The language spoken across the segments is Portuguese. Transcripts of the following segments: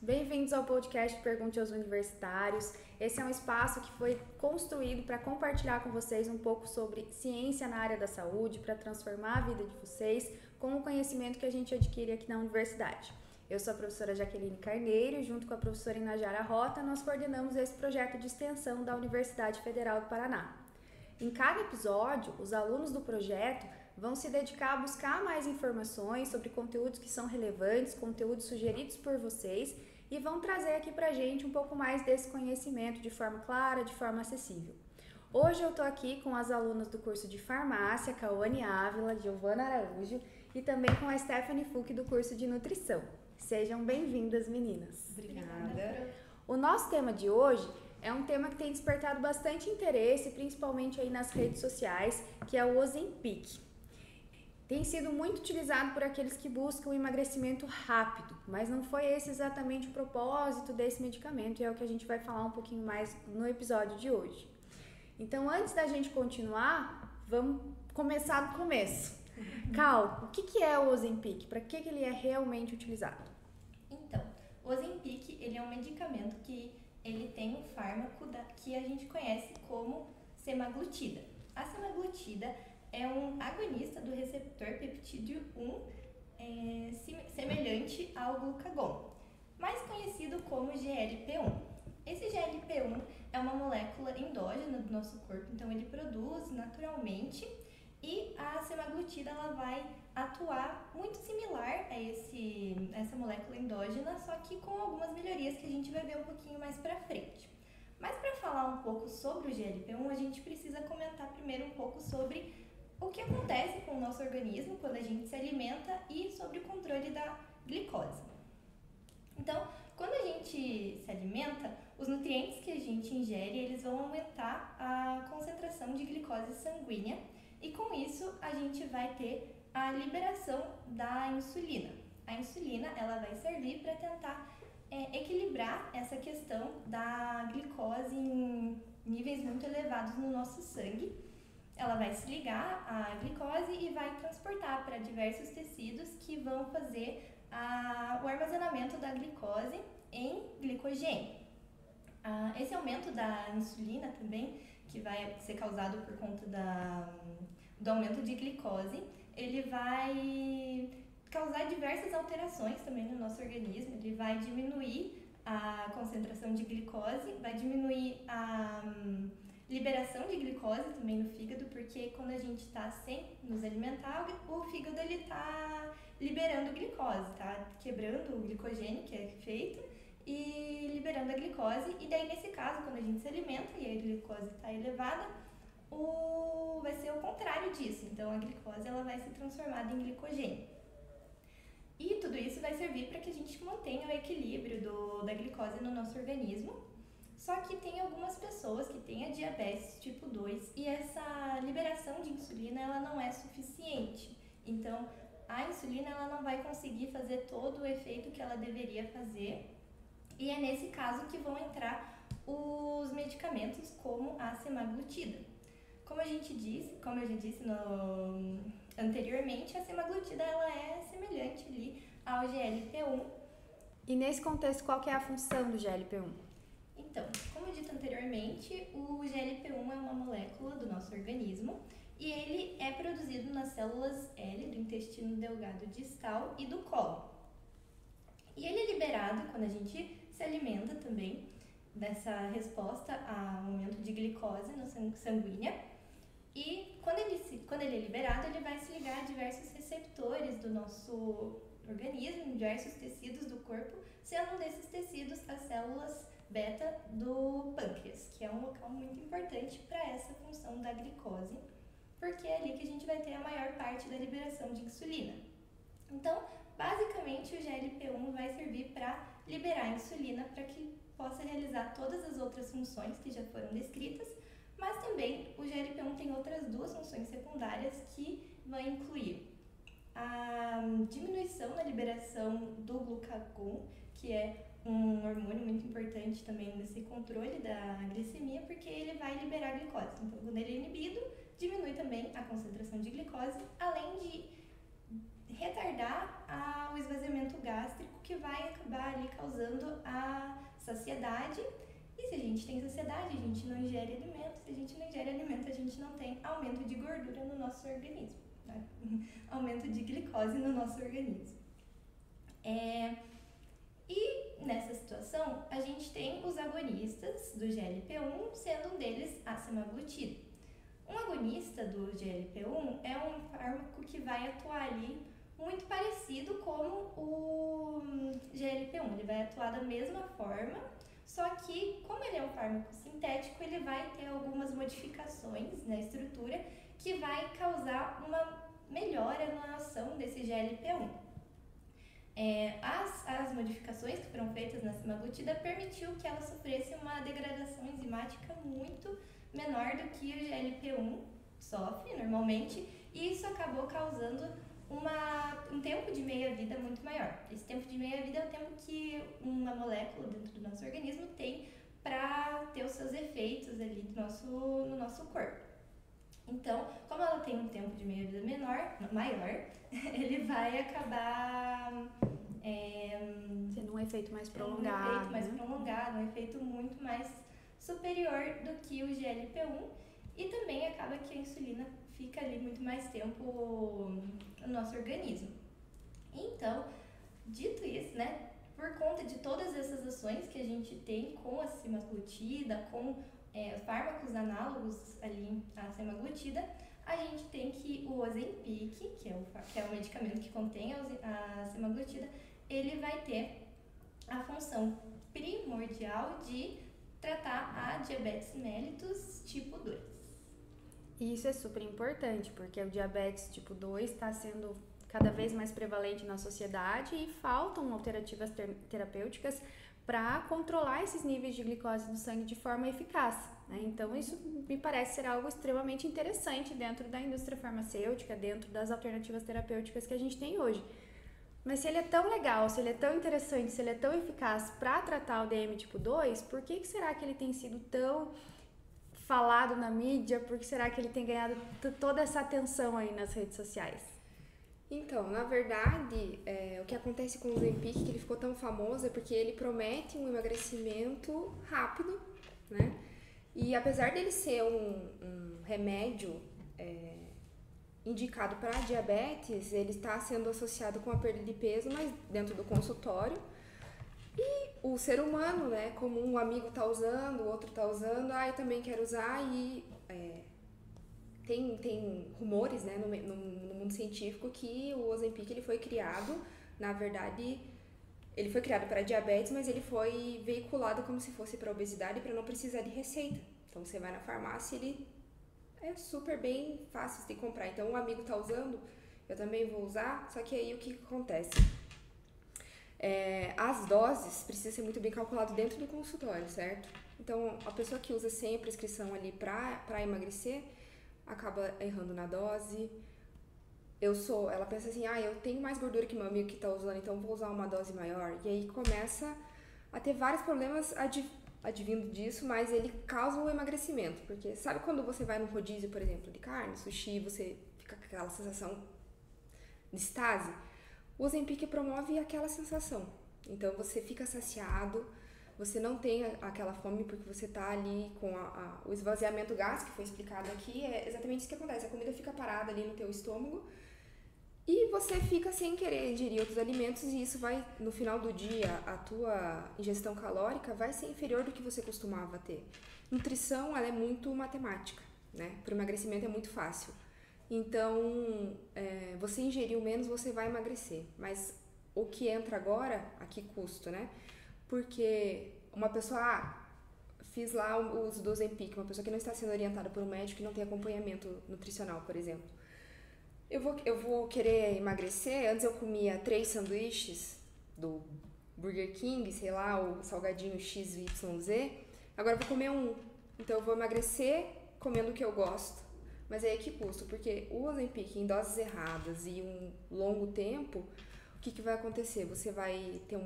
Bem-vindos ao podcast Pergunte aos Universitários. Esse é um espaço que foi construído para compartilhar com vocês um pouco sobre ciência na área da saúde, para transformar a vida de vocês com o conhecimento que a gente adquire aqui na universidade. Eu sou a professora Jaqueline Carneiro e junto com a professora Inajara Rota, nós coordenamos esse projeto de extensão da Universidade Federal do Paraná. Em cada episódio, os alunos do projeto vão se dedicar a buscar mais informações sobre conteúdos que são relevantes, conteúdos sugeridos por vocês e vão trazer aqui pra gente um pouco mais desse conhecimento de forma clara, de forma acessível. Hoje eu tô aqui com as alunas do curso de farmácia, Cauane Ávila, Giovana Araújo e também com a Stephanie Fuch do curso de nutrição. Sejam bem-vindas, meninas. Obrigada. O nosso tema de hoje é um tema que tem despertado bastante interesse, principalmente aí nas redes sociais, que é o Ozempic. Tem sido muito utilizado por aqueles que buscam um emagrecimento rápido, mas não foi esse exatamente o propósito desse medicamento e é o que a gente vai falar um pouquinho mais no episódio de hoje. Então, antes da gente continuar, vamos começar do começo. Cal, o que é o Ozempic? Para que ele é realmente utilizado? Então, o Ozempic, ele é um medicamento que ele tem um fármaco que a gente conhece como semaglutida. A semaglutida é um agonista do receptor peptídeo 1, semelhante ao glucagon, mais conhecido como GLP-1. Esse GLP-1 é uma molécula endógena do nosso corpo, então ele produz naturalmente e a semaglutida ela vai atuar muito similar a essa molécula endógena, só que com algumas melhorias que a gente vai ver um pouquinho mais pra frente. Mas para falar um pouco sobre o GLP-1, a gente precisa comentar primeiro um pouco sobre o que acontece com o nosso organismo quando a gente se alimenta e sobre o controle da glicose. Então, quando a gente se alimenta, os nutrientes que a gente ingere, eles vão aumentar a concentração de glicose sanguínea e com isso a gente vai ter a liberação da insulina. A insulina, ela vai servir para tentar equilibrar essa questão da glicose em níveis muito elevados no nosso sangue. Ela vai se ligar à glicose e vai transportar para diversos tecidos que vão fazer o armazenamento da glicose em glicogênio. Esse aumento da insulina também, que vai ser causado por conta do aumento de glicose, ele vai causar diversas alterações também no nosso organismo. Ele vai diminuir a concentração de glicose, vai diminuir a liberação de glicose também no fígado, porque quando a gente está sem nos alimentar, o fígado ele está liberando glicose, tá quebrando o glicogênio que é feito e liberando a glicose. E daí nesse caso, quando a gente se alimenta e a glicose está elevada, vai ser o contrário disso. Então a glicose ela vai ser transformada em glicogênio. E tudo isso vai servir para que a gente mantenha o equilíbrio da glicose no nosso organismo. Só que tem algumas pessoas que têm a diabetes tipo 2 e essa liberação de insulina ela não é suficiente. Então, a insulina ela não vai conseguir fazer todo o efeito que ela deveria fazer. E é nesse caso que vão entrar os medicamentos como a semaglutida. Como eu já disse anteriormente, a semaglutida ela é semelhante ali ao GLP-1. E nesse contexto, qual que é a função do GLP-1? Então, como dito anteriormente, o GLP-1 é uma molécula do nosso organismo e ele é produzido nas células L do intestino delgado distal e do colo. E ele é liberado quando a gente se alimenta também, dessa resposta ao aumento de glicose sanguínea. E quando ele é liberado, ele vai se ligar a diversos receptores do nosso organismo, diversos tecidos do corpo, sendo um desses tecidos as células beta do pâncreas, que é um local muito importante para essa função da glicose, porque é ali que a gente vai ter a maior parte da liberação de insulina. Então, basicamente, o GLP-1 vai servir para liberar a insulina para que possa realizar todas as outras funções que já foram descritas, mas também o GLP-1 tem outras duas funções secundárias que vão incluir a diminuição na liberação do glucagon, que é um hormônio muito importante também nesse controle da glicemia, porque ele vai liberar glicose. Então, quando ele é inibido, diminui também a concentração de glicose, além de retardar o esvaziamento gástrico que vai acabar ali causando a saciedade. E se a gente tem saciedade, a gente não ingere alimento. Se a gente não ingere alimento, a gente não tem aumento de gordura no nosso organismo, né? Aumento de glicose no nosso organismo. E nessa situação, a gente tem os agonistas do GLP-1, sendo um deles a semaglutida. Um agonista do GLP-1 é um fármaco que vai atuar ali muito parecido como o GLP-1. Ele vai atuar da mesma forma, só que como ele é um fármaco sintético, ele vai ter algumas modificações na estrutura que vai causar uma melhora na ação desse GLP-1. As modificações que foram feitas na semaglutida permitiu que ela sofresse uma degradação enzimática muito menor do que o GLP-1 sofre normalmente, e isso acabou causando um tempo de meia-vida muito maior. Esse tempo de meia-vida é o tempo que uma molécula dentro do nosso organismo tem para ter os seus efeitos ali no nosso corpo. Então, como ela tem um tempo de meia-vida maior, ele vai acabar sendo um efeito mais prolongado. Um efeito muito mais superior do que o GLP-1, e também acaba que a insulina fica ali muito mais tempo no nosso organismo. Então, dito isso, né, por conta de todas essas ações que a gente tem com a semaglutida, com fármacos análogos ali à semaglutida, a gente tem que o Ozempic, que é o medicamento que contém a semaglutida, ele vai ter a função primordial de tratar a diabetes mellitus tipo 2. Isso é super importante, porque o diabetes tipo 2 está sendo cada vez mais prevalente na sociedade e faltam alternativas terapêuticas para controlar esses níveis de glicose no sangue de forma eficaz, né? Então, isso me parece ser algo extremamente interessante dentro da indústria farmacêutica, dentro das alternativas terapêuticas que a gente tem hoje. Mas se ele é tão legal, se ele é tão interessante, se ele é tão eficaz para tratar o DM tipo 2, por que será que ele tem sido tão falado na mídia? Por que será que ele tem ganhado toda essa atenção aí nas redes sociais? Então, na verdade, o que acontece com o Ozempic, que ele ficou tão famoso, é porque ele promete um emagrecimento rápido, né? E apesar dele ser um remédio indicado para diabetes, ele está sendo associado com a perda de peso, mas dentro do consultório. E o ser humano, né, como um amigo está usando, o outro está usando, eu também quero usar, e tem rumores, né, no mundo científico que o Ozempic ele foi criado, na verdade, ele foi criado para diabetes, mas ele foi veiculado como se fosse para obesidade, para não precisar de receita. Então você vai na farmácia, ele é super bem fácil de comprar. Então um amigo está usando, eu também vou usar, só que aí o que acontece? As doses precisam ser muito bem calculadas dentro do consultório, certo? Então a pessoa que usa sem a prescrição ali para emagrecer, acaba errando na dose. Ela pensa assim, eu tenho mais gordura que meu amigo que está usando, então vou usar uma dose maior. E aí começa a ter vários problemas advindo disso, mas ele causa o emagrecimento. Porque sabe quando você vai num rodízio, por exemplo, de carne, sushi, você fica com aquela sensação de estase? O Ozempic promove aquela sensação. Então você fica saciado, você não tem aquela fome porque você está ali com o esvaziamento gástrico, que foi explicado aqui, é exatamente isso que acontece. A comida fica parada ali no teu estômago e você fica sem querer ingerir outros alimentos, e isso vai, no final do dia, a tua ingestão calórica vai ser inferior do que você costumava ter. Nutrição, ela é muito matemática, né? Para o emagrecimento é muito fácil. Então, você ingeriu menos, você vai emagrecer. Mas o que entra agora, a que custo, né? Porque uma pessoa, fiz lá o uso do Ozempic, uma pessoa que não está sendo orientada por um médico, que não tem acompanhamento nutricional, por exemplo. Eu vou querer emagrecer. Antes eu comia 3 sanduíches do Burger King, sei lá, o salgadinho XYZ. Agora eu vou comer um. Então eu vou emagrecer comendo o que eu gosto. Mas aí é que custo? Porque o Ozempic em doses erradas e um longo tempo, o que vai acontecer? Você vai ter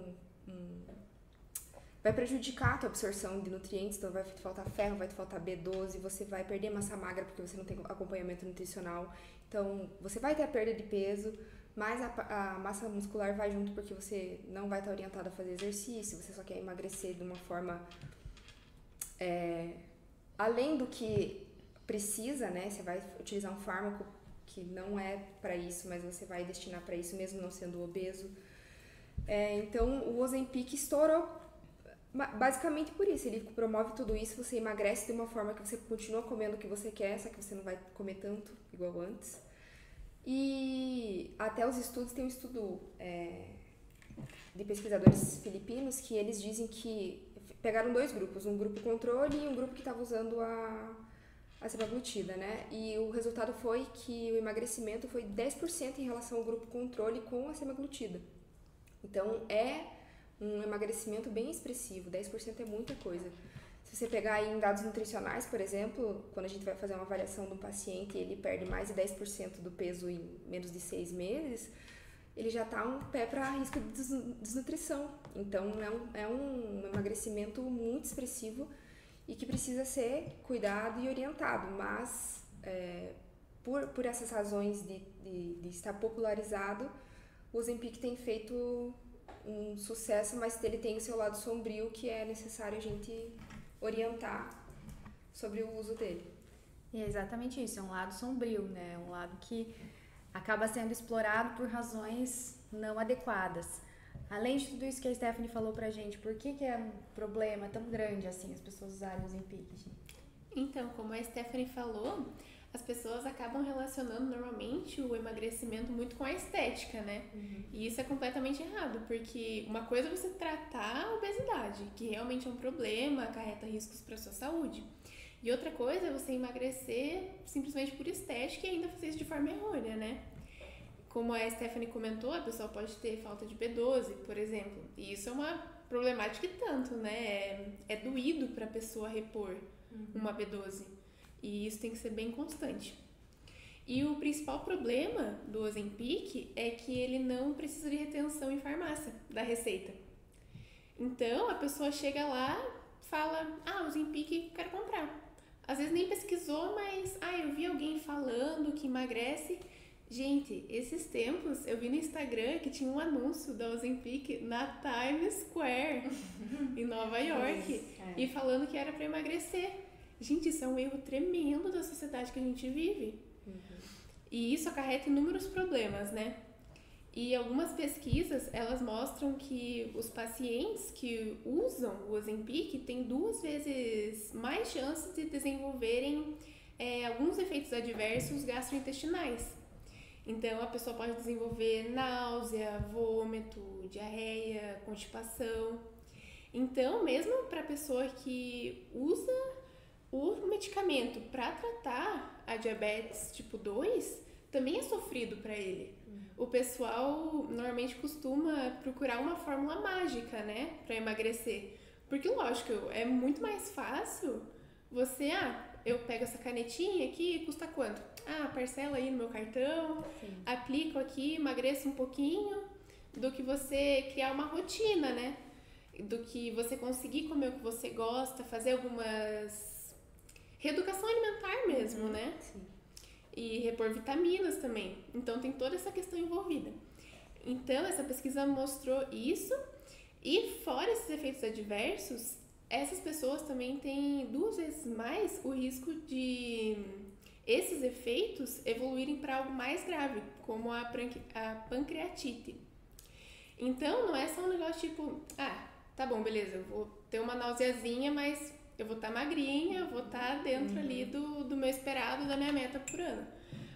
vai prejudicar a tua absorção de nutrientes, então vai te faltar ferro, vai te faltar B12, você vai perder massa magra porque você não tem acompanhamento nutricional. Então, você vai ter a perda de peso, mas a massa muscular vai junto porque você não vai estar orientado a fazer exercício, você só quer emagrecer de uma forma além do que precisa, né? Você vai utilizar um fármaco que não é para isso, mas você vai destinar para isso mesmo não sendo obeso. Então o Ozempic estourou basicamente por isso. Ele promove tudo isso, você emagrece de uma forma que você continua comendo o que você quer, só que você não vai comer tanto igual antes. E até os estudos, tem um estudo de pesquisadores filipinos que eles dizem que pegaram 2 grupos, um grupo controle e um grupo que estava usando a semaglutida, né? E o resultado foi que o emagrecimento foi 10% em relação ao grupo controle com a semaglutida. Então é um emagrecimento bem expressivo, 10% é muita coisa. Se você pegar aí em dados nutricionais, por exemplo, quando a gente vai fazer uma avaliação de um paciente e ele perde mais de 10% do peso em menos de 6 meses, ele já está um pé para risco de desnutrição. Então é um emagrecimento muito expressivo e que precisa ser cuidado e orientado, mas por essas razões de estar popularizado, o Ozempic tem feito um sucesso, mas ele tem o seu lado sombrio que é necessário a gente orientar sobre o uso dele. E é exatamente isso, é um lado sombrio, né? Um lado que acaba sendo explorado por razões não adequadas. Além de tudo isso que a Stephanie falou pra gente, por que é um problema tão grande assim as pessoas usarem o Ozempic? Então, como a Stephanie falou, as pessoas acabam relacionando normalmente o emagrecimento muito com a estética, né? E isso é completamente errado, porque uma coisa é você tratar a obesidade, que realmente é um problema, acarreta riscos para a sua saúde. E outra coisa é você emagrecer simplesmente por estética e ainda fazer isso de forma errônea, né? Como a Stephanie comentou, a pessoa pode ter falta de B12, por exemplo. E isso é uma problemática e tanto, né? É doído para a pessoa repor uma B12. E isso tem que ser bem constante. E o principal problema do Ozempic é que ele não precisa de retenção em farmácia da receita. Então, a pessoa chega lá, fala, Ozempic, quero comprar. Às vezes nem pesquisou, mas, eu vi alguém falando que emagrece. Gente, esses tempos eu vi no Instagram que tinha um anúncio da Ozempic na Times Square, em Nova York, e falando que era para emagrecer. Gente, isso é um erro tremendo da sociedade que a gente vive. E isso acarreta inúmeros problemas, né? E algumas pesquisas, elas mostram que os pacientes que usam o Ozempic têm 2 vezes mais chances de desenvolverem alguns efeitos adversos gastrointestinais. Então, a pessoa pode desenvolver náusea, vômito, diarreia, constipação. Então, mesmo para a pessoa que usa o medicamento para tratar a diabetes tipo 2, também é sofrido para ele. O pessoal normalmente costuma procurar uma fórmula mágica, né, para emagrecer. Porque, lógico, é muito mais fácil você, eu pego essa canetinha aqui, custa quanto? Parcela aí no meu cartão, aplico aqui, emagreço um pouquinho, do que você criar uma rotina, né? Do que você conseguir comer o que você gosta, fazer algumas... reeducação alimentar mesmo, né? Sim. E repor vitaminas também. Então, tem toda essa questão envolvida. Então, essa pesquisa mostrou isso. E fora esses efeitos adversos, essas pessoas também têm 2 vezes mais o risco de esses efeitos evoluírem para algo mais grave, como a pancreatite. Então, não é só um negócio tipo, tá bom, beleza, eu vou ter uma nauseazinha, mas eu vou estar magrinha, eu vou estar dentro ali do meu esperado, da minha meta por ano.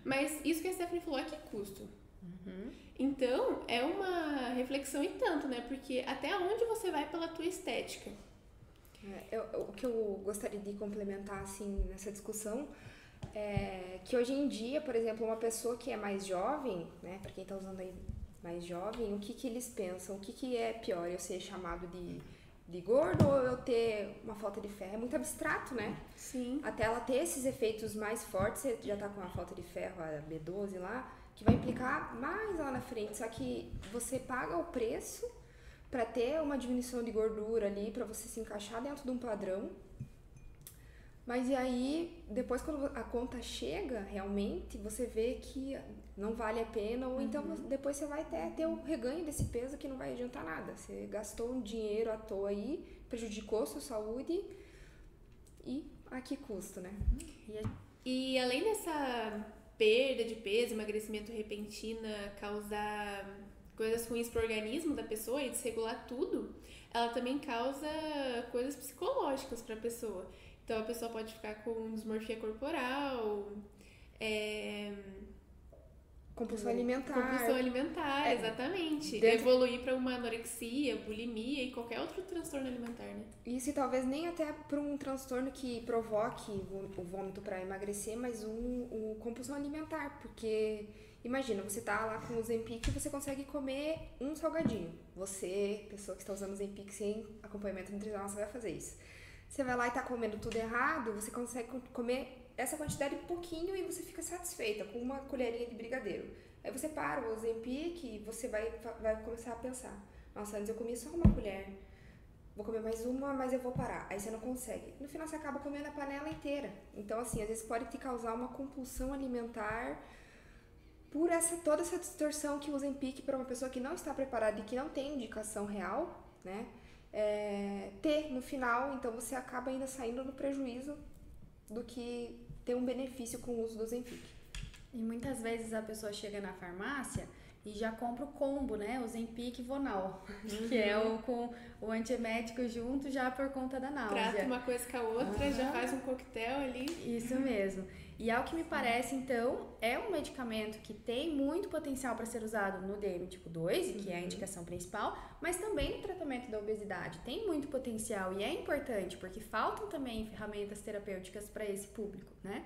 Mas isso que a Stephanie falou, a que custo? Então, é uma reflexão e tanto, né? Porque até onde você vai pela tua estética? O que eu gostaria de complementar, assim, nessa discussão é que hoje em dia, por exemplo, uma pessoa que é mais jovem, né? Pra quem tá usando aí mais jovem, o que eles pensam? O que é pior? Eu ser chamado de gordo ou eu ter uma falta de ferro? É muito abstrato, né? Sim. Até ela ter esses efeitos mais fortes, você já tá com a falta de ferro, a B12 lá, que vai implicar mais lá na frente. Só que você paga o preço para ter uma diminuição de gordura ali, para você se encaixar dentro de um padrão, Mas e aí, depois quando a conta chega, realmente, você vê que não vale a pena, ou então depois você vai ter o reganho desse peso que não vai adiantar nada. Você gastou um dinheiro à toa aí, prejudicou sua saúde e a que custo, né? E além dessa perda de peso, emagrecimento repentina, causar coisas ruins pro organismo da pessoa e desregular tudo, ela também causa coisas psicológicas pra pessoa. Então a pessoa pode ficar com dismorfia corporal, Compulsão alimentar. compulsão alimentar, exatamente. Evoluir para uma anorexia, bulimia e qualquer outro transtorno alimentar, né? Isso, e talvez nem até para um transtorno que provoque o vômito para emagrecer, mas compulsão alimentar, porque imagina, você tá lá com o Ozempic e você consegue comer um salgadinho. Você, pessoa que está usando o Ozempic sem acompanhamento nutricional, você vai fazer isso. Você vai lá e tá comendo tudo errado, você consegue comer essa quantidade de pouquinho e você fica satisfeita com uma colherinha de brigadeiro. Aí você para o Ozempic e você vai começar a pensar, nossa, antes eu comia só uma colher, vou comer mais uma, mas eu vou parar. Aí você não consegue. No final você acaba comendo a panela inteira. Então, assim, às vezes pode te causar uma compulsão alimentar por toda essa distorção que o Ozempic, para uma pessoa que não está preparada e que não tem indicação real, né, ter no final. Então você acaba ainda saindo no prejuízo do que ter um benefício com o uso do Ozempic. E muitas vezes a pessoa chega na farmácia e já compra o combo, né? O Ozempic e Vonal, que é com o antiemético junto já por conta da náusea. Trata uma coisa com a outra, já faz um coquetel ali. Isso mesmo. E ao que me parece, então, é um medicamento que tem muito potencial para ser usado no DM tipo 2, que é a indicação principal, mas também no tratamento da obesidade. Tem muito potencial e é importante, porque faltam também ferramentas terapêuticas para esse público, né?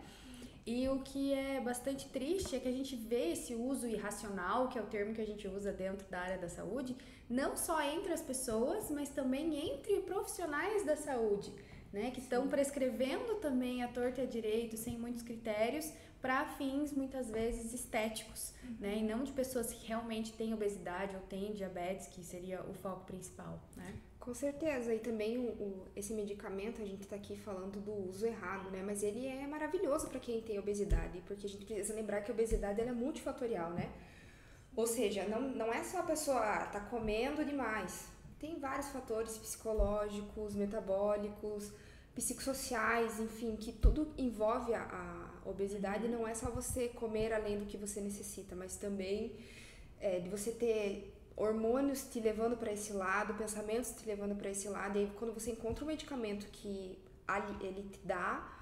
E o que é bastante triste é que a gente vê esse uso irracional, que é o termo que a gente usa dentro da área da saúde, não só entre as pessoas, mas também entre profissionais da saúde, né, que estão prescrevendo também à torta e à direito, sem muitos critérios, para fins muitas vezes estéticos, né, e não de pessoas que realmente têm obesidade ou têm diabetes, que seria o foco principal, né? Com certeza, e também esse medicamento, a gente está aqui falando do uso errado, né? Mas ele é maravilhoso para quem tem obesidade, porque a gente precisa lembrar que a obesidade ela é multifatorial, né? Ou seja, não é só a pessoa tá comendo demais, tem vários fatores psicológicos, metabólicos, psicossociais, enfim, que tudo envolve a obesidade. Não é só você comer além do que você necessita, mas também de você ter hormônios te levando para esse lado, pensamentos te levando para esse lado. E aí, quando você encontra um medicamento que ele te dá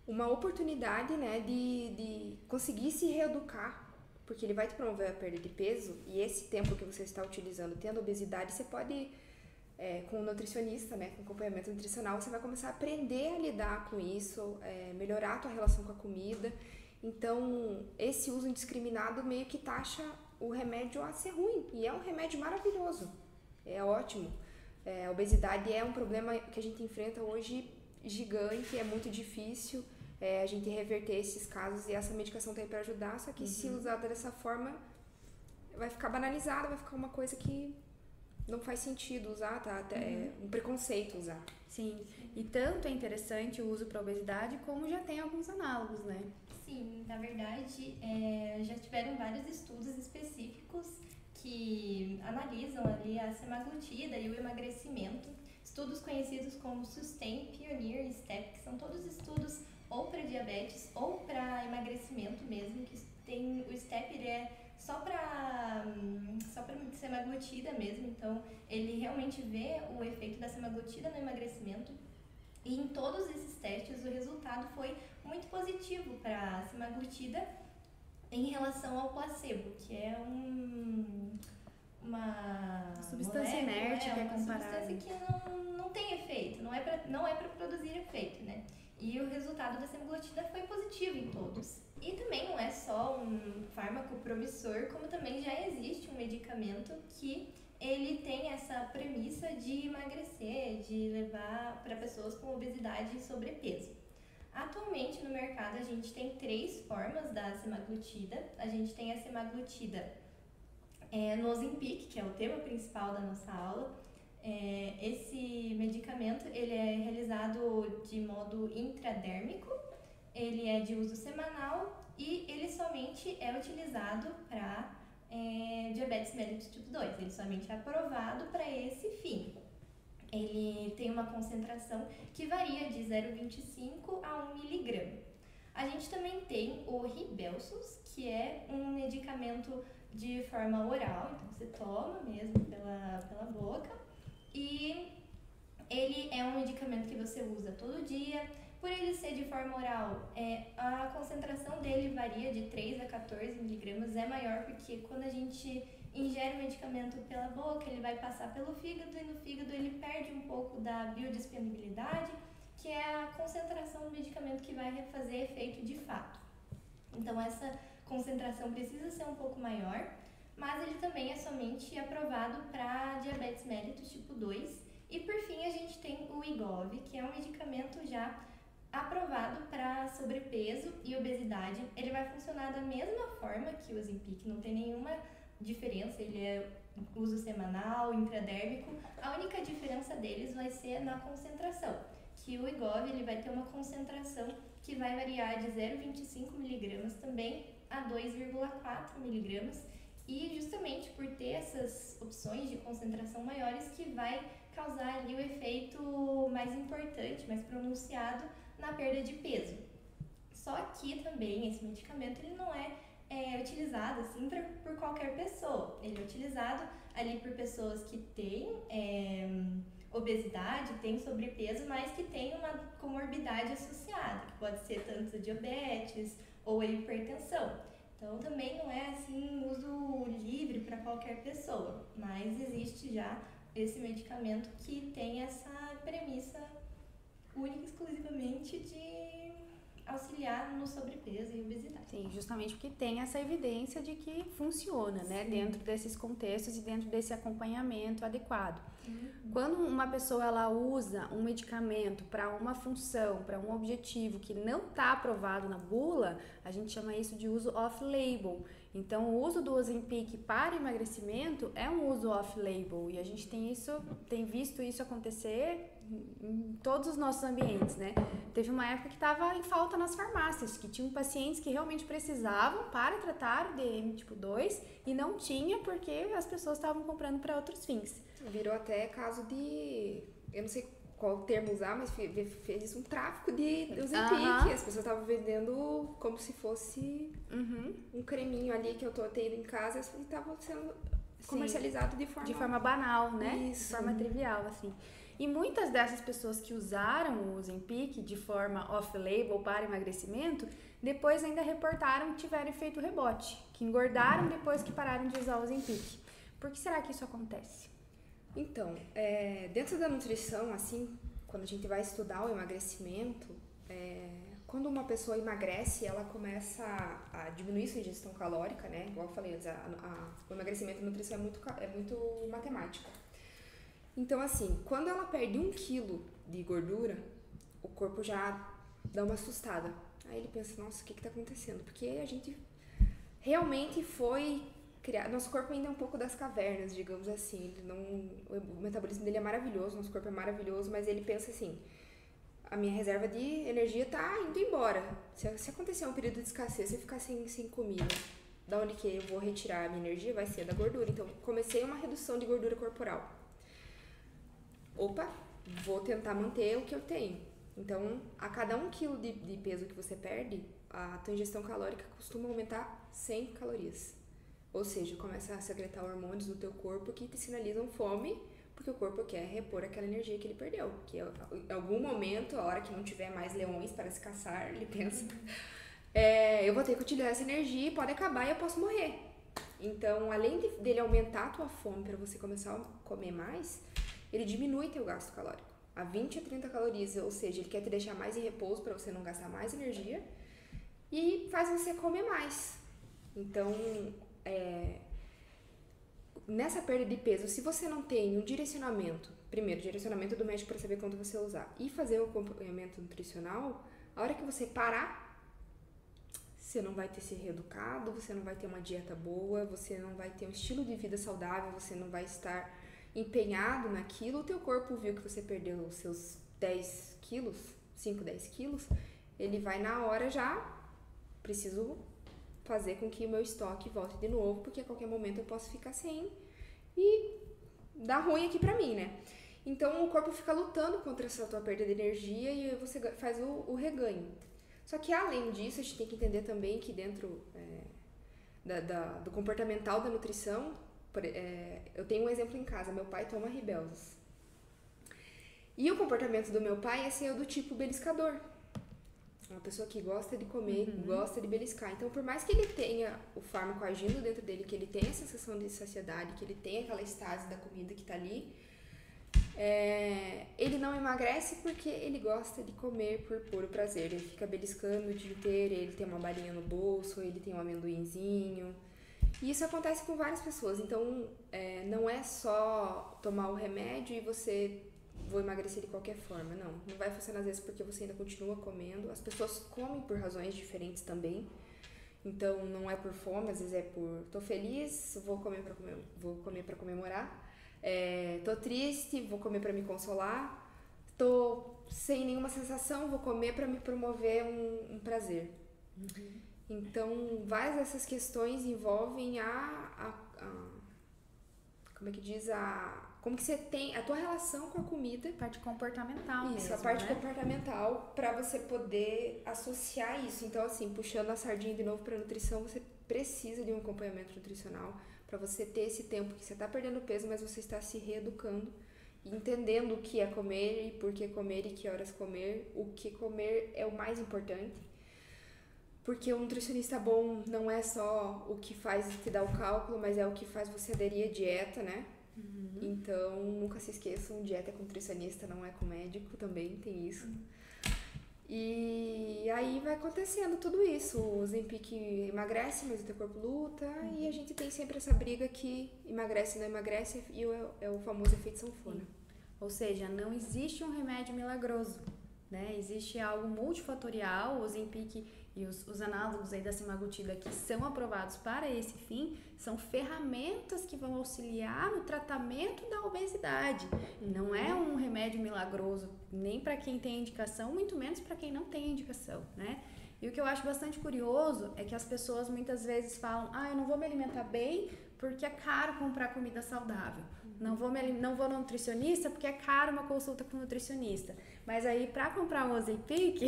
uma oportunidade, né, de conseguir se reeducar, porque ele vai te promover a perda de peso, e esse tempo que você está utilizando tendo obesidade, você pode, com um nutricionista, né, com acompanhamento nutricional, você vai começar a aprender a lidar com isso, melhorar a tua relação com a comida. Então, esse uso indiscriminado meio que taxa o remédio a ser ruim, e é um remédio maravilhoso, é ótimo. A obesidade é um problema que a gente enfrenta hoje gigante, é muito difícil a gente reverter esses casos, e essa medicação tem para ajudar, só que se usada dessa forma vai ficar banalizada, vai ficar uma coisa que não faz sentido usar, tá? É um preconceito usar. Sim, e tanto é interessante o uso para obesidade como já tem alguns análogos, né? Sim, na verdade, já tiveram vários estudos específicos que analisam ali a semaglutida e o emagrecimento. Estudos conhecidos como SUSTAIN, PIONEER e STEP, que são todos estudos ou para diabetes ou para emagrecimento mesmo, que tem o STEP, ele é só para semaglutida mesmo, então ele realmente vê o efeito da semaglutida no emagrecimento. E em todos esses testes o resultado foi muito positivo para a semaglutida em relação ao placebo, que é uma substância inerte que é comparada. Uma substância que não tem efeito, não é para produzir efeito, né? E o resultado da semaglutida foi positivo em todos. E também não é só um fármaco promissor, como também já existe um medicamento que ele tem essa premissa de emagrecer, de levar para pessoas com obesidade e sobrepeso. Atualmente no mercado a gente tem 3 formas da semaglutida. A gente tem a semaglutida no Ozempic, que é o tema principal da nossa aula. Esse medicamento ele é realizado de modo intradérmico, ele é de uso semanal e ele somente é utilizado para diabetes mellitus tipo 2. Ele somente é aprovado para esse fim. Ele tem uma concentração que varia de 0,25 a 1 miligrama. A gente também tem o Rybelsus, que é um medicamento de forma oral, então você toma mesmo pela boca, e ele é um medicamento que você usa todo dia. Por ele ser de forma oral, a concentração dele varia de 3 a 14 miligramas, é maior porque quando a gente ingere o medicamento pela boca, ele vai passar pelo fígado e no fígado ele perde um pouco da biodisponibilidade, que é a concentração do medicamento que vai fazer efeito de fato. Então essa concentração precisa ser um pouco maior, mas ele também é somente aprovado para diabetes mellitus tipo 2. E por fim a gente tem o Wegovy, que é um medicamento já aprovado para sobrepeso e obesidade. Ele vai funcionar da mesma forma que o Ozempic, não tem nenhuma diferença, ele é uso semanal, intradérmico. A única diferença deles vai ser na concentração, que o Wegovy ele vai ter uma concentração que vai variar de 0,25 miligramas também a 2,4 miligramas, e justamente por ter essas opções de concentração maiores que vai causar ali o efeito mais importante, mais pronunciado na perda de peso. Só que também esse medicamento ele não é utilizado assim por qualquer pessoa. Ele é utilizado ali por pessoas que têm obesidade, têm sobrepeso, mas que têm uma comorbidade associada, que pode ser tanto diabetes ou hipertensão. Então também não é assim uso livre para qualquer pessoa, mas existe já esse medicamento que tem essa premissa única e exclusivamente de auxiliar no sobrepeso e obesidade. Sim, justamente porque tem essa evidência de que funciona, né? Dentro desses contextos e dentro desse acompanhamento adequado. Quando uma pessoa ela usa um medicamento para uma função, para um objetivo que não está aprovado na bula, a gente chama isso de uso off-label. Então, o uso do Ozempic para emagrecimento é um uso off-label e a gente tem visto isso acontecer em todos os nossos ambientes, né? Teve uma época que estava em falta nas farmácias, que tinham pacientes que realmente precisavam para tratar o DM tipo 2 e não tinha porque as pessoas estavam comprando para outros fins. Virou até caso de, eu não sei qual termo usar, mas fez um tráfico de Ozempic. As pessoas estavam vendendo como se fosse um creminho ali que eu tô tendo em casa e estava sendo comercializado de forma banal, né? Isso. De forma trivial, assim. E muitas dessas pessoas que usaram o Ozempic de forma off-label para emagrecimento, depois ainda reportaram que tiveram efeito rebote, que engordaram depois que pararam de usar o Ozempic. Por que será que isso acontece? Então, dentro da nutrição, assim, quando a gente vai estudar o emagrecimento, quando uma pessoa emagrece, ela começa a diminuir sua ingestão calórica, né? Igual eu falei antes, o emagrecimento e a nutrição é muito matemático. Então, assim, quando ela perde 1 quilo de gordura, o corpo já dá uma assustada. Aí ele pensa, nossa, o que tá acontecendo? Porque a gente realmente foi criado, nosso corpo ainda é um pouco das cavernas, digamos assim. O metabolismo dele é maravilhoso, nosso corpo é maravilhoso, mas ele pensa assim, a minha reserva de energia tá indo embora. Se acontecer um período de escassez, se eu ficar sem comida, da onde que eu vou retirar a minha energia? Vai ser da gordura. Então, comecei uma redução de gordura corporal. Opa, vou tentar manter o que eu tenho. Então, a cada 1 quilo de peso que você perde, a tua ingestão calórica costuma aumentar 100 calorias. Ou seja, começa a secretar hormônios no teu corpo que te sinalizam fome, porque o corpo quer repor aquela energia que ele perdeu. Que em algum momento, a hora que não tiver mais leões para se caçar, ele pensa, eu vou ter que utilizar essa energia e pode acabar e eu posso morrer. Então, além dele aumentar a tua fome para você começar a comer mais, ele diminui teu gasto calórico a 20 a 30 calorias, ou seja, ele quer te deixar mais em repouso para você não gastar mais energia e faz você comer mais. Então, nessa perda de peso, se você não tem um direcionamento, primeiro, direcionamento do médico para saber quanto você usar e fazer o acompanhamento nutricional, a hora que você parar, você não vai ter se reeducado, você não vai ter uma dieta boa, você não vai ter um estilo de vida saudável, você não vai estar empenhado naquilo, o teu corpo viu que você perdeu os seus 10 quilos, 5, 10 quilos, ele vai na hora já, preciso fazer com que o meu estoque volte de novo, porque a qualquer momento eu posso ficar sem e dar ruim aqui pra mim, né? Então o corpo fica lutando contra essa tua perda de energia e você faz o reganho. Só que além disso, a gente tem que entender também que dentro do comportamental da nutrição, eu tenho um exemplo em casa, meu pai toma Ribelzis. E o comportamento do meu pai é do tipo beliscador. Uma pessoa que gosta de comer, gosta de beliscar. Então, por mais que ele tenha o fármaco agindo dentro dele, que ele tenha a sensação de saciedade, que ele tenha aquela estase da comida que tá ali, ele não emagrece porque ele gosta de comer por puro prazer. Ele fica beliscando o dia inteiro, ele tem uma balinha no bolso, ele tem um amendoinzinho. E isso acontece com várias pessoas. Então, não é só tomar o remédio e você vou emagrecer de qualquer forma. Não vai funcionar às vezes porque você ainda continua comendo. As pessoas comem por razões diferentes também. Então, não é por fome, às vezes é por tô feliz, vou comer para comemorar. Tô triste, vou comer para me consolar. Tô sem nenhuma sensação, vou comer para me promover um prazer. Então, várias dessas questões envolvem como é que diz, como que você tem a tua relação com a comida. Parte comportamental isso, mesmo, a parte né? comportamental, para você poder associar isso. Então, assim, puxando a sardinha de novo para nutrição, você precisa de um acompanhamento nutricional para você ter esse tempo que você está perdendo peso, mas você está se reeducando, entendendo o que é comer e por que comer e que horas comer. O que comer é o mais importante. Porque o nutricionista bom não é só o que faz te dar o cálculo, mas é o que faz você aderir à dieta, né? Então, nunca se esqueçam, dieta é com nutricionista, não é com médico, também tem isso. E aí vai acontecendo tudo isso. O Ozempic emagrece, mas o teu corpo luta, e a gente tem sempre essa briga que emagrece, não emagrece, e é o famoso efeito sanfona. Ou seja, não existe um remédio milagroso, né? Existe algo multifatorial. O Ozempic e os análogos aí da semaglutida que são aprovados para esse fim são ferramentas que vão auxiliar no tratamento da obesidade. Não é um remédio milagroso, nem para quem tem indicação, muito menos para quem não tem indicação, né? E o que eu acho bastante curioso é que as pessoas muitas vezes falam: eu não vou me alimentar bem porque é caro comprar comida saudável. Não vou no nutricionista porque é caro uma consulta com nutricionista. Mas aí, para comprar um Ozempic,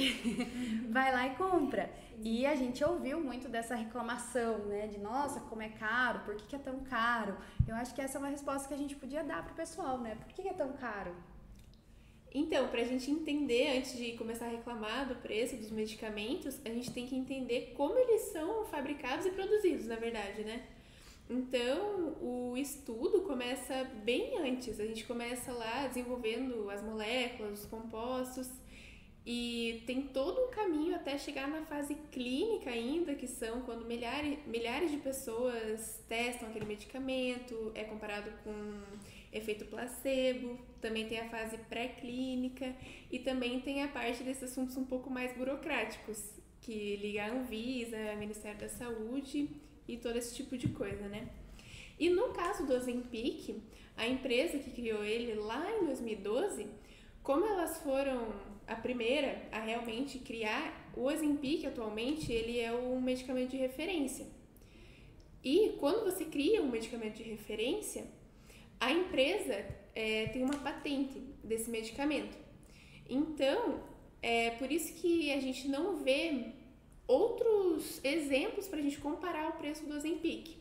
vai lá e compra. E a gente ouviu muito dessa reclamação, né? De, nossa, como é caro, por que é tão caro? Eu acho que essa é uma resposta que a gente podia dar pro pessoal, né? Por que é tão caro? Então, pra gente entender, antes de começar a reclamar do preço dos medicamentos, a gente tem que entender como eles são fabricados e produzidos, na verdade, né? Então, o estudo começa bem antes. A gente começa lá desenvolvendo as moléculas, os compostos, e tem todo um caminho até chegar na fase clínica ainda, que são quando milhares de pessoas testam aquele medicamento, é comparado com efeito placebo, também tem a fase pré-clínica e também tem a parte desses assuntos um pouco mais burocráticos, que liga a Anvisa, ao Ministério da Saúde e todo esse tipo de coisa, né? E no caso do Ozempic, a empresa que criou ele lá em 2012, como elas foram a primeira a realmente criar, o Ozempic atualmente ele é um medicamento de referência. E quando você cria um medicamento de referência, a empresa tem uma patente desse medicamento. Então, é por isso que a gente não vê outros exemplos para a gente comparar o preço do Ozempic.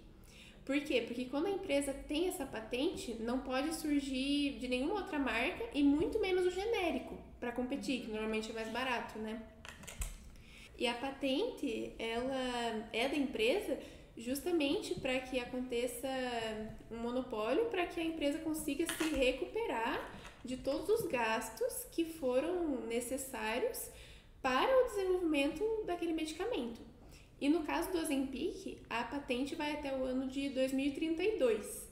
Por quê? Porque quando a empresa tem essa patente, não pode surgir de nenhuma outra marca e muito menos o genérico para competir, que normalmente é mais barato, né? E a patente, ela é da empresa justamente para que aconteça um monopólio, para que a empresa consiga se recuperar de todos os gastos que foram necessários para o desenvolvimento daquele medicamento. E no caso do Ozempic, a patente vai até o ano de 2032.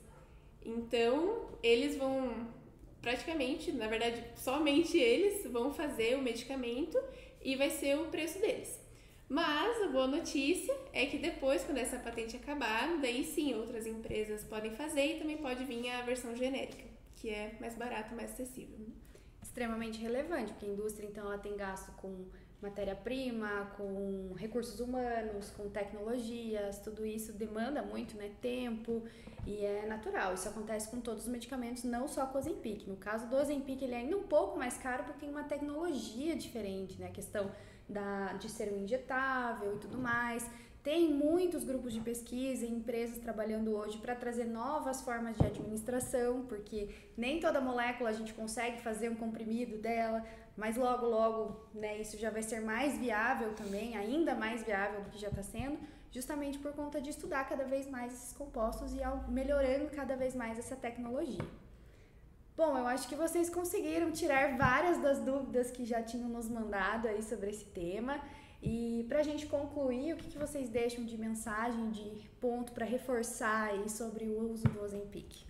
Então, eles vão praticamente, na verdade, somente eles vão fazer o medicamento e vai ser o preço deles. Mas a boa notícia é que depois, quando essa patente acabar, daí sim outras empresas podem fazer e também pode vir a versão genérica, que é mais barata, mais acessível. extremamente relevante, porque a indústria, então, ela tem gasto com matéria-prima, com recursos humanos, com tecnologias, tudo isso demanda muito, né, tempo, e é natural. Isso acontece com todos os medicamentos, não só com o Ozempic. No caso do Ozempic, ele é ainda um pouco mais caro porque tem uma tecnologia diferente, né, a questão de ser um injetável e tudo mais. Tem muitos grupos de pesquisa e empresas trabalhando hoje para trazer novas formas de administração, porque nem toda molécula a gente consegue fazer um comprimido dela, mas logo, né, isso já vai ser mais viável também, ainda mais viável do que já está sendo, justamente por conta de estudar cada vez mais esses compostos e melhorando cada vez mais essa tecnologia. Bom, eu acho que vocês conseguiram tirar várias das dúvidas que já tinham nos mandado aí sobre esse tema. E para a gente concluir, o que vocês deixam de mensagem, de ponto para reforçar aí sobre o uso do Ozempic?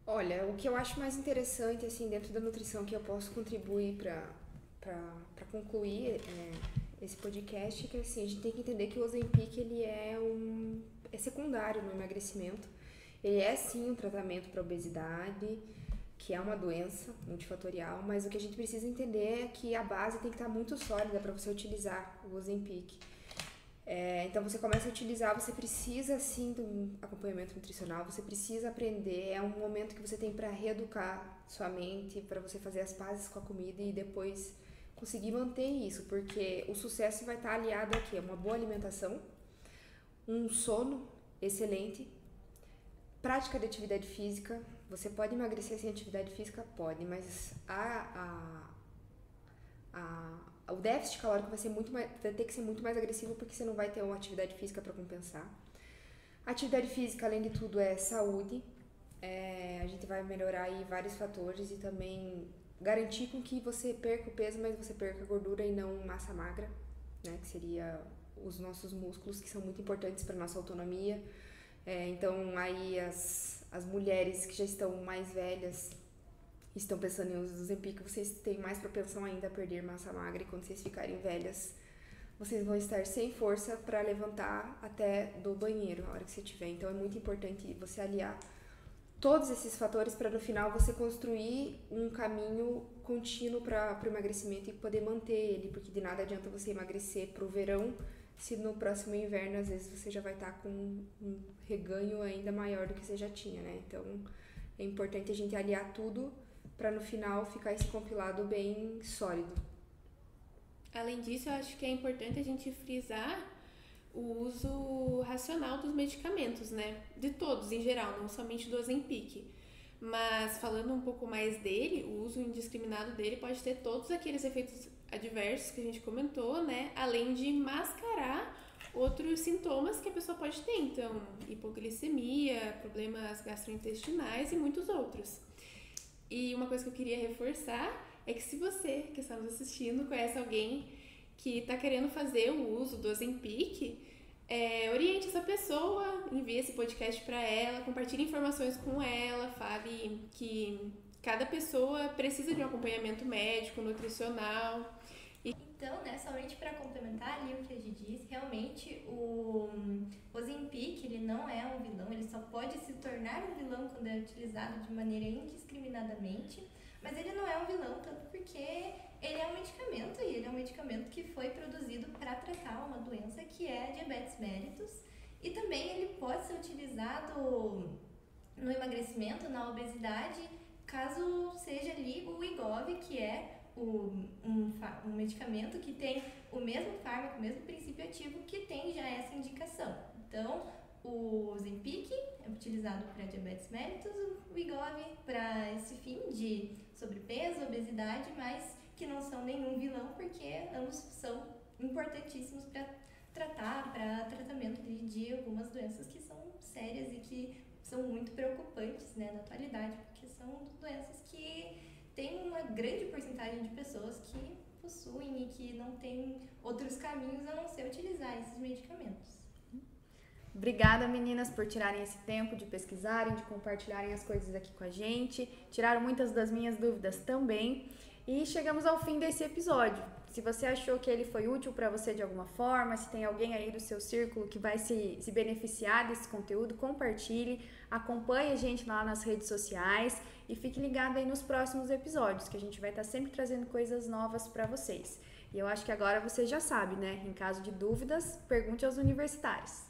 Olha, o que eu acho mais interessante, assim, dentro da nutrição que eu posso contribuir para concluir esse podcast é que, assim, a gente tem que entender que o Ozempic, ele é secundário no emagrecimento. Ele é, sim, um tratamento para obesidade, que é uma doença multifatorial, mas o que a gente precisa entender é que a base tem que estar muito sólida para você utilizar o Ozempic. Então você começa a utilizar, você precisa sim de um acompanhamento nutricional, você precisa aprender, é um momento que você tem para reeducar sua mente, para você fazer as pazes com a comida e depois conseguir manter isso, porque o sucesso vai estar aliado a quê? Uma boa alimentação, um sono excelente, prática de atividade física. Você pode emagrecer sem atividade física? Pode, mas o déficit calórico vai ter que ser muito mais agressivo porque você não vai ter uma atividade física para compensar. Atividade física, além de tudo, é saúde. A gente vai melhorar aí vários fatores e também garantir com que você perca o peso, mas você perca gordura e não massa magra, né? Que seria os nossos músculos, que são muito importantes para nossa autonomia. Então, aí as mulheres que já estão mais velhas estão pensando em uso do Ozempic, vocês têm mais propensão ainda a perder massa magra e quando vocês ficarem velhas, vocês vão estar sem força para levantar até do banheiro a hora que você tiver. Então, é muito importante você aliar todos esses fatores para no final você construir um caminho contínuo para o emagrecimento e poder manter ele, porque de nada adianta você emagrecer para o verão se no próximo inverno, às vezes, você já vai estar com um reganho ainda maior do que você já tinha, né? Então, é importante a gente aliar tudo para no final ficar esse compilado bem sólido. Além disso, eu acho que é importante a gente frisar o uso racional dos medicamentos, né? De todos, em geral, não somente do Ozempic. Mas, falando um pouco mais dele, o uso indiscriminado dele pode ter todos aqueles efeitos adversos que a gente comentou, né? Além de mascarar outros sintomas que a pessoa pode ter. Então, hipoglicemia, problemas gastrointestinais e muitos outros. E uma coisa que eu queria reforçar é que se você que está nos assistindo conhece alguém que está querendo fazer o uso do Ozempic, oriente essa pessoa, envie esse podcast para ela, compartilhe informações com ela, fale que cada pessoa precisa de um acompanhamento médico, nutricional. Então, né, somente para complementar ali o que a gente disse, realmente o Ozempic, ele não é um vilão, ele só pode se tornar um vilão quando é utilizado de maneira indiscriminadamente, mas ele não é um vilão tanto porque ele é um medicamento e ele é um medicamento que foi produzido para tratar uma doença que é diabetes mellitus e também ele pode ser utilizado no emagrecimento, na obesidade, caso seja ali o Wegovy, que é um medicamento que tem o mesmo fármaco, o mesmo princípio ativo que tem já essa indicação. Então, o Ozempic é utilizado para diabetes mellitus, o Wegovy para esse fim de sobrepeso, obesidade, mas que não são nenhum vilão porque ambos são importantíssimos para tratamento de algumas doenças que são sérias e que são muito preocupantes, né, na atualidade, porque são doenças que tem uma grande porcentagem de pessoas que possuem e que não tem outros caminhos a não ser utilizar esses medicamentos. Obrigada, meninas, por tirarem esse tempo de pesquisarem, de compartilharem as coisas aqui com a gente. Tiraram muitas das minhas dúvidas também. E chegamos ao fim desse episódio. Se você achou que ele foi útil para você de alguma forma, se tem alguém aí do seu círculo que vai se beneficiar desse conteúdo, compartilhe, acompanhe a gente lá nas redes sociais e fique ligado aí nos próximos episódios, que a gente vai estar sempre trazendo coisas novas para vocês. E eu acho que agora você já sabe, né? Em caso de dúvidas, pergunte aos universitários.